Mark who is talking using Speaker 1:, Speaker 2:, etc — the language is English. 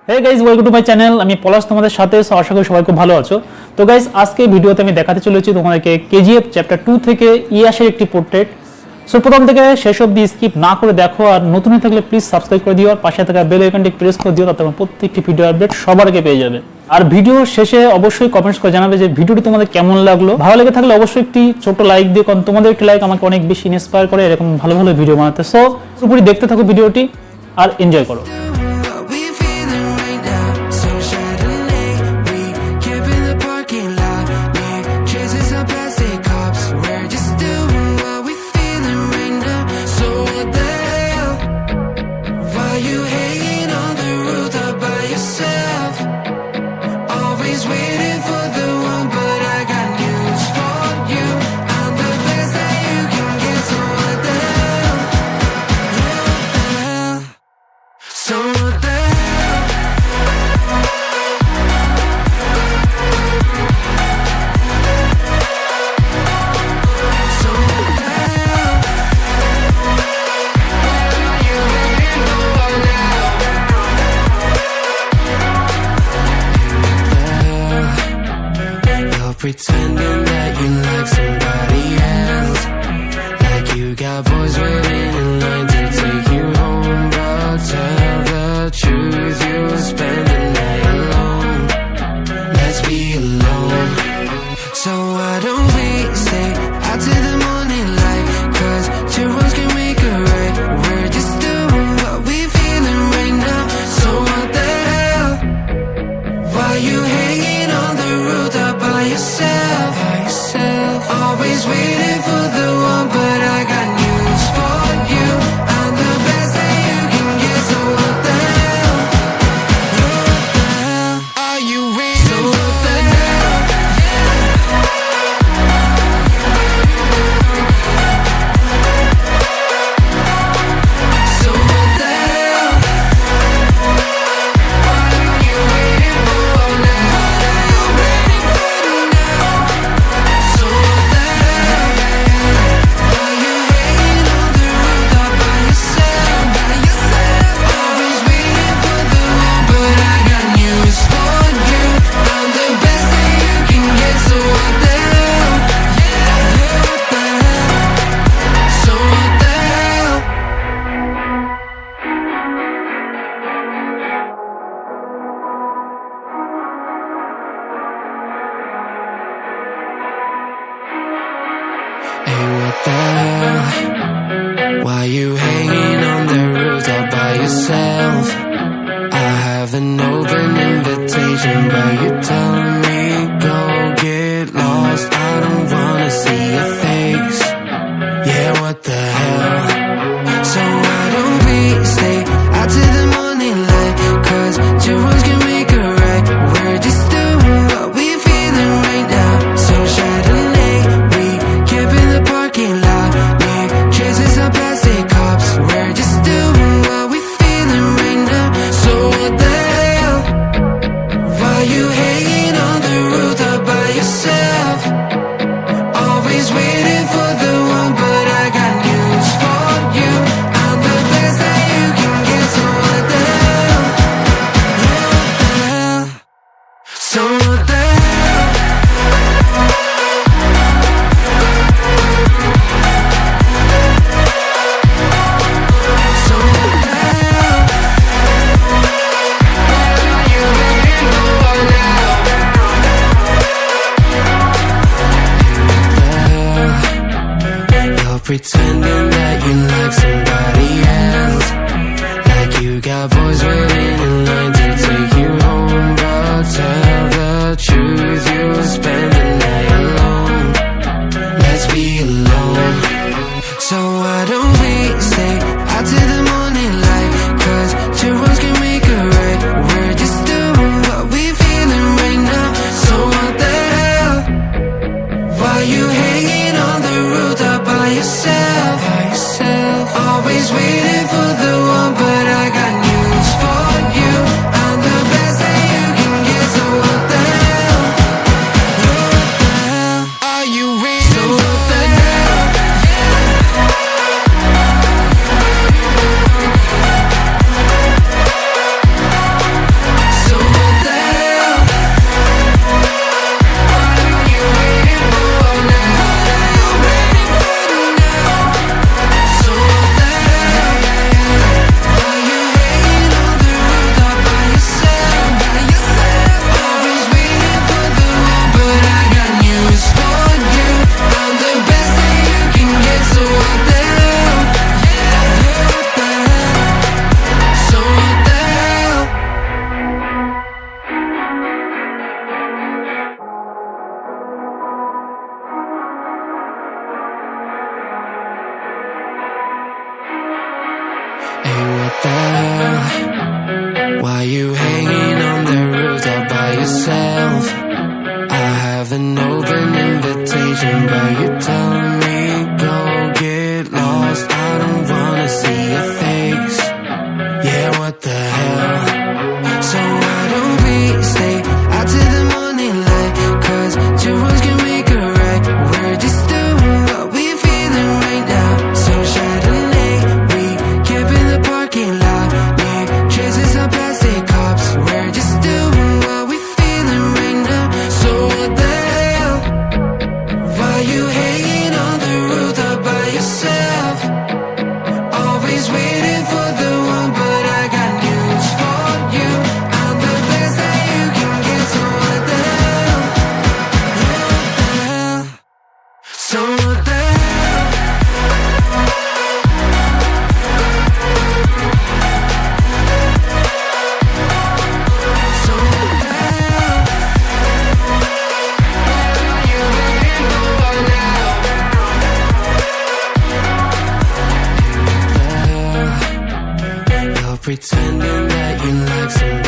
Speaker 1: Hey guys, welcome to my channel. আমি পলাশ তোমাদের সাথে। আশা করি সবাই খুব ভালো আছো। তো গাইজ, আজকে ভিডিওতে আমি দেখাতে চলেছি তোমাদেরকে কেজিএফ চ্যাপ্টার 2 থেকে ইয়াশের একটি পোর্ট্রেট। সো প্রথম থেকে শেষ অবধি স্কিপ না করে দেখো, আর নতুন হয়ে থাকলে প্লিজ সাবস্ক্রাইব করে দিও, আর পাশে থাকা বেল আইকনটি প্রেস করে দিও, তাতে তোমার প্রত্যেকটি ভিডিও আপডেট সবার আগে পেয়ে যাবে। আর ভিডিও শেষে অবশ্যই কমেন্টস করে জানাবে যে ভিডিওটি তোমাদের কেমন লাগলো। ভালো লেগে থাকলে অবশ্যই একটি ছোট লাইক দিও, কারণ তোমাদের একটি লাইক আমাকে অনেক বেশি ইন্সপায়ার করে এরকম ভালো ভালো ভিডিও বানাতে। সো পুরোপুরি দেখতে থাকো ভিডিওটি আর এনজয় করো।
Speaker 2: Pretending that you like somebody else, like you got boys waiting in line to take you home. But tell the truth, you'll spend the night alone. Let's be alone. So why don't we stay out till the morning light? 'Cause two wrongs can make a right. We're just doing what we feeling right now. So what the hell? Why you hanging on the rooftop by yourself? Always waiting for the one, but I got news for you. I'm the best that you can get. So what the hell? What the hell are you waiting? So what the hell? So what the hell? What are you waiting for now? What are you waiting for now? So what the hell? Are you waiting on the rooftop by yourself? Always waiting for the one, but I got news for you. I'm the best that you can get. So what the hell? What the hell? So what the hell? Hey, what the hell? Why you hanging on the rooftop by yourself? I have an open invitation, but you're telling me go get lost. I don't wanna see your face. Yeah, what the hell? So why don't we stay out till the morning light? 'Cause two wrongs can make a right. We're just doing what we feeling right now. So Chardonnay, we camp in the parking lot. Leave traces of plastic cups. We're just doing what we feeling right now. So what the hell? Why you hanging on the rooftop by yourself? Always waiting for the one, but I got news for you. I'm the best that you can get. So what the hell? What the hell? So what the hell? So what the hell? What are you waiting for now? You're pretending that you like somebody else, like you got boys waiting in line to take you home. But tell the truth, you'll spend the night alone. Let's be alone. So why don't we stay out till the morning light? 'Cause two wrongs can make a right. We're just doing what we feeling right now. So what the hell? Why you hanging on the rooftop by yourself? Always waiting for the one, but I got news for you. I'm the best that you can get. So what the hell? What the hell are you waiting? So what the hell? Hey, what the hell? Why you hanging on the roof all by yourself? I have an open invitation, but you're telling me go get lost. I don't wanna see your face. Yeah, what the hell? So why don't we stay out to the morning light? 'Cause two wrongs can make a right. We're just doing what we're feeling right now. So Chardonnay, we camp in the parking lot. Leave traces of plastic cups. We're just doing what we're feeling right now. So what the hell? Why you hanging on the roof all by yourself? Always waiting for the one, but I got news for you. I'm the best that you can get, so what the hell? Yeah, what the hell? So what the hell? So what the hell? You waiting for now? You're pretending that you like somebody